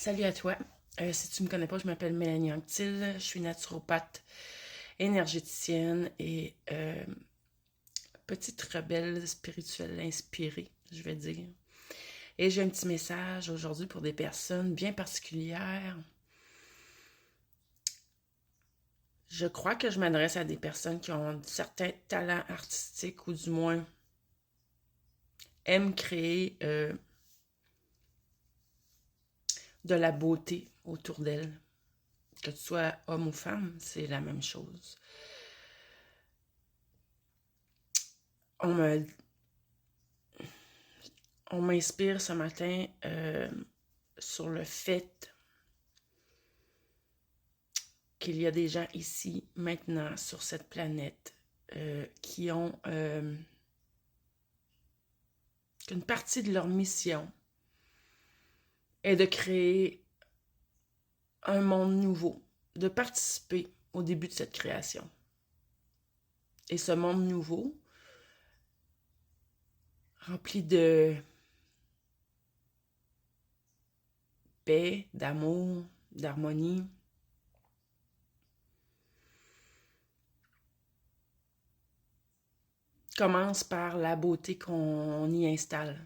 Salut à toi. Si tu me connais pas, je m'appelle Mélanie Anctil. Je suis naturopathe, énergéticienne et petite rebelle spirituelle inspirée, je vais dire. Et j'ai un petit message aujourd'hui pour des personnes bien particulières. Je crois que je m'adresse à des personnes qui ont certains talents artistiques ou du moins aiment créer de la beauté autour d'elles. Que tu sois homme ou femme, c'est la même chose. On me On m'inspire ce matin sur le fait qu'il y a des gens ici, maintenant, sur cette planète, qui ont qu'une partie de leur mission est de créer un monde nouveau, de participer au début de cette création. Et ce monde nouveau, rempli de paix, d'amour, d'harmonie, commence par la beauté qu'on y installe.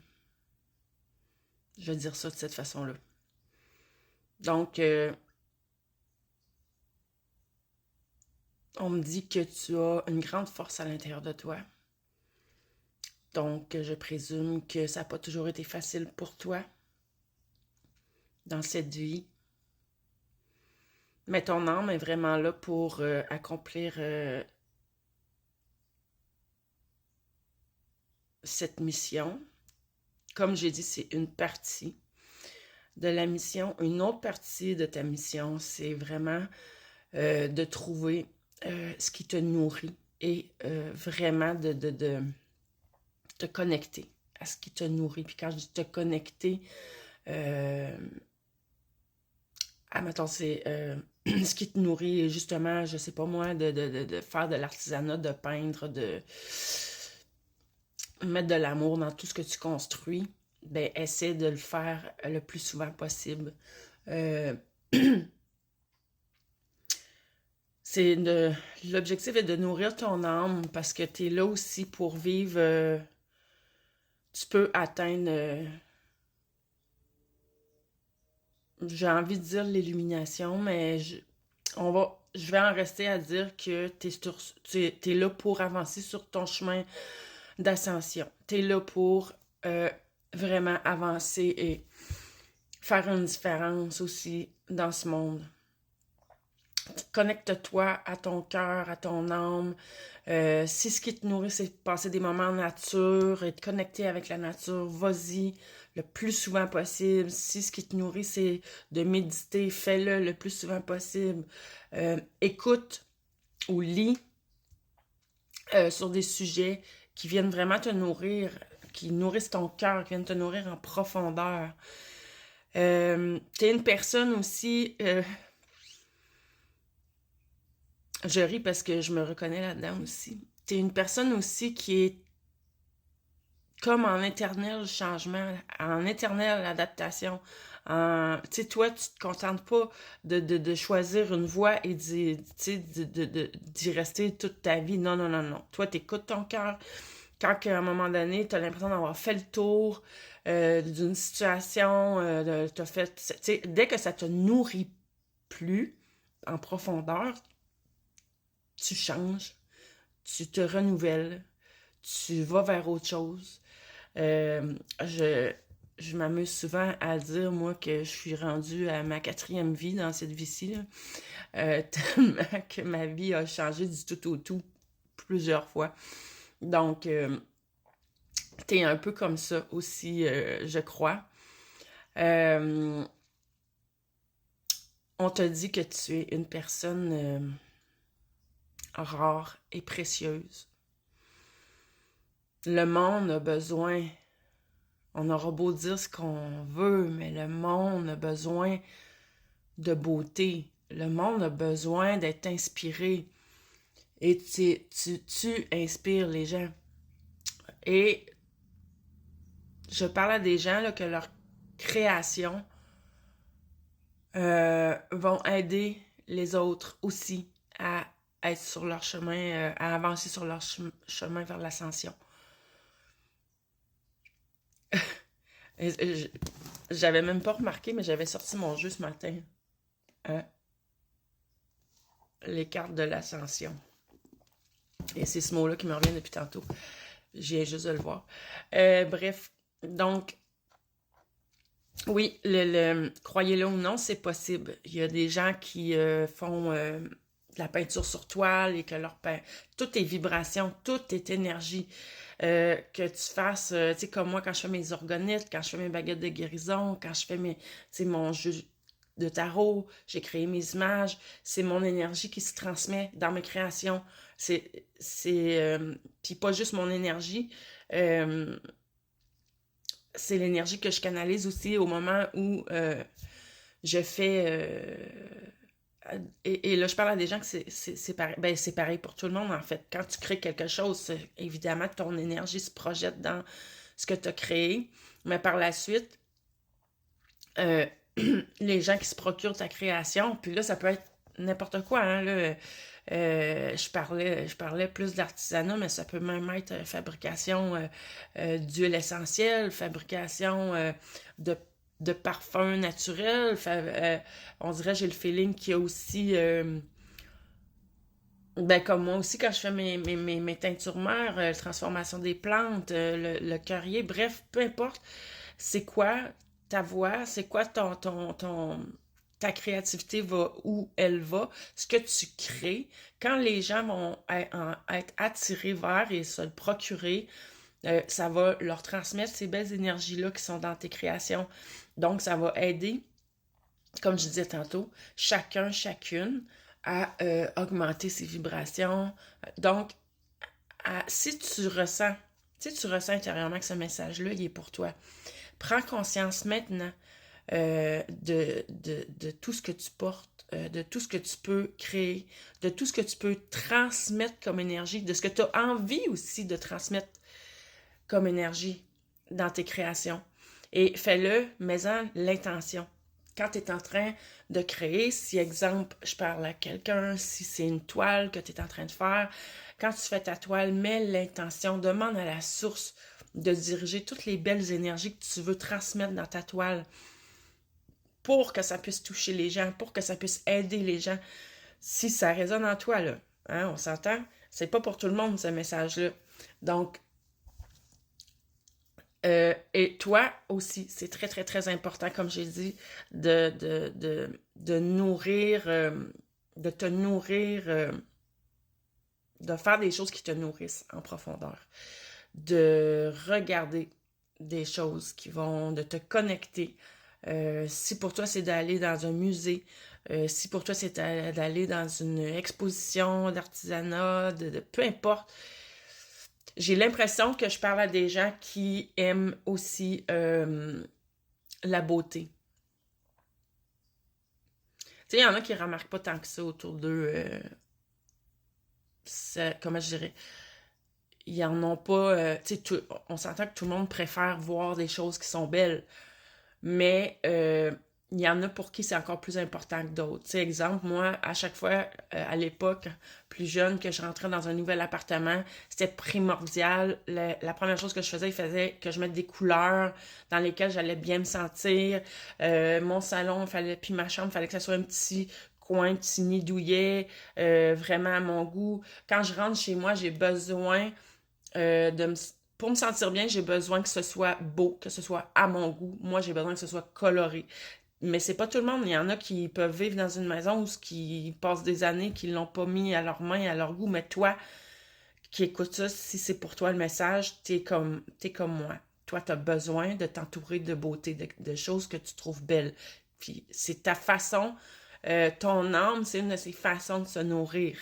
Je vais dire ça de cette façon-là. Donc, on me dit que tu as une grande force à l'intérieur de toi. Donc, je présume que ça n'a pas toujours été facile pour toi dans cette vie. Mais ton âme est vraiment là pour accomplir cette mission. Comme j'ai dit, c'est une partie de la mission. Une autre partie de ta mission, c'est vraiment de trouver ce qui te nourrit et vraiment de te connecter à ce qui te nourrit. Puis quand je dis te connecter, mettons, c'est ce qui te nourrit, justement, je sais pas moi, de faire de l'artisanat, de peindre, de mettre de l'amour dans tout ce que tu construis, ben essaie de le faire le plus souvent possible. L'objectif est de nourrir ton âme parce que tu es là aussi pour vivre. Tu peux atteindre, j'ai envie de dire l'illumination, mais je vais en rester à dire que t'es là pour avancer sur ton chemin d'ascension. T'es là pour vraiment avancer et faire une différence aussi dans ce monde. Connecte-toi à ton cœur, à ton âme. Si ce qui te nourrit, c'est de passer des moments en nature et de connecter avec la nature, vas-y le plus souvent possible. Si ce qui te nourrit, c'est de méditer, fais-le le plus souvent possible. Écoute ou lis sur des sujets qui viennent vraiment te nourrir, qui nourrissent ton cœur, qui viennent te nourrir en profondeur. T'es une personne aussi... je ris parce que je me reconnais là-dedans aussi. T'es une personne aussi qui est comme en éternel changement, en éternelle adaptation. Tu sais, toi, tu te contentes pas de choisir une voie et d'y rester toute ta vie. Non, non, non, non. Toi, t'écoutes ton cœur. Quand à un moment donné, t'as l'impression d'avoir fait le tour d'une situation, t'as fait... Tu sais, dès que ça te nourrit plus en profondeur, tu changes, tu te renouvelles, tu vas vers autre chose. Je m'amuse souvent à dire, moi, que je suis rendue à ma 4e vie dans cette vie-ci, tellement que ma vie a changé du tout au tout plusieurs fois. Donc, t'es un peu comme ça aussi, je crois. On te dit que tu es une personne rare et précieuse. Le monde a besoin, on aura beau dire ce qu'on veut, mais le monde a besoin de beauté. Le monde a besoin d'être inspiré. Et tu inspires les gens. Et je parle à des gens là, que leur création vont aider les autres aussi à être sur leur chemin, à avancer sur leur chemin vers l'ascension. J'avais même pas remarqué, mais j'avais sorti mon jeu ce matin. Les cartes de l'ascension. Et c'est ce mot-là qui me revient depuis tantôt. Je viens juste de le voir. Bref, donc, oui, croyez-le ou non, c'est possible. Il y a des gens qui font de la peinture sur toile et que tout est vibration, tout est énergie. Que tu fasses, tu sais, comme moi, quand je fais mes orgonites, quand je fais mes baguettes de guérison, quand je fais mon jeu de tarot, j'ai créé mes images, c'est mon énergie qui se transmet dans mes créations. Puis pas juste mon énergie, c'est l'énergie que je canalise aussi au moment où je fais... et là, je parle à des gens que c'est pareil. Ben, c'est pareil pour tout le monde, en fait. Quand tu crées quelque chose, évidemment, ton énergie se projette dans ce que tu as créé. Mais par la suite, les gens qui se procurent ta création, puis là, ça peut être n'importe quoi, hein, là. Je parlais plus d'artisanat, mais ça peut même être fabrication d'huile essentielle, fabrication de parfums naturels. On dirait, j'ai le feeling qu'il y a aussi, ben comme moi aussi, quand je fais mes teintures mères, transformation des plantes, le currier, bref, peu importe, c'est quoi ta voix, c'est quoi ta créativité va où elle va, ce que tu crées, quand les gens vont être attirés vers et se le procurer, ça va leur transmettre ces belles énergies-là qui sont dans tes créations. Donc, ça va aider, comme je disais tantôt, chacune à augmenter ses vibrations. Donc, si tu ressens intérieurement que ce message-là, il est pour toi, prends conscience maintenant de tout ce que tu portes, de tout ce que tu peux créer, de tout ce que tu peux transmettre comme énergie, de ce que tu as envie aussi de transmettre comme énergie dans tes créations. Et fais-le, mets-en l'intention. Quand tu es en train de créer, si, exemple, je parle à quelqu'un, si c'est une toile que tu es en train de faire, quand tu fais ta toile, mets l'intention, demande à la source de diriger toutes les belles énergies que tu veux transmettre dans ta toile pour que ça puisse toucher les gens, pour que ça puisse aider les gens. Si ça résonne en toi, là, hein, on s'entend? C'est pas pour tout le monde, ce message-là. Donc, et toi aussi, c'est très, très, très important, comme j'ai dit, de nourrir, de te nourrir, de faire des choses qui te nourrissent en profondeur. De regarder des choses qui vont, de te connecter. Si pour toi, c'est d'aller dans un musée, si pour toi, c'est d'aller dans une exposition d'artisanat, de peu importe, j'ai l'impression que je parle à des gens qui aiment aussi la beauté. Tu sais, il y en a qui ne remarquent pas tant que ça autour d'eux. Comment je dirais? Ils en ont pas... tu sais, on s'entend que tout le monde préfère voir des choses qui sont belles. Mais il y en a pour qui c'est encore plus important que d'autres. Tu sais, exemple, moi, à chaque fois, à l'époque, plus jeune, que je rentrais dans un nouvel appartement, c'était primordial. La première chose que je faisais, il fallait que je mette des couleurs dans lesquelles j'allais bien me sentir. Mon salon, puis ma chambre, il fallait que ça soit un petit coin, un petit nid douillet, vraiment à mon goût. Quand je rentre chez moi, j'ai besoin pour me sentir bien, j'ai besoin que ce soit beau, que ce soit à mon goût. Moi, j'ai besoin que ce soit coloré. Mais c'est pas tout le monde. Il y en a qui peuvent vivre dans une maison où qui passent des années qu'ils l'ont pas mis à leurs mains, à leur goût. Mais toi, qui écoutes ça, si c'est pour toi le message, t'es comme moi. Toi, t'as besoin de t'entourer de beauté, de choses que tu trouves belles. Puis c'est ta façon, ton âme, c'est une de ses façons de se nourrir.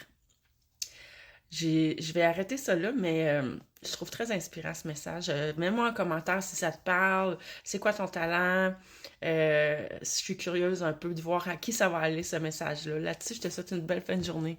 Je vais arrêter ça là, mais je trouve très inspirant ce message. Mets-moi en commentaire si ça te parle, c'est quoi ton talent. Je suis curieuse un peu de voir à qui ça va aller ce message-là. Là-dessus, je te souhaite une belle fin de journée.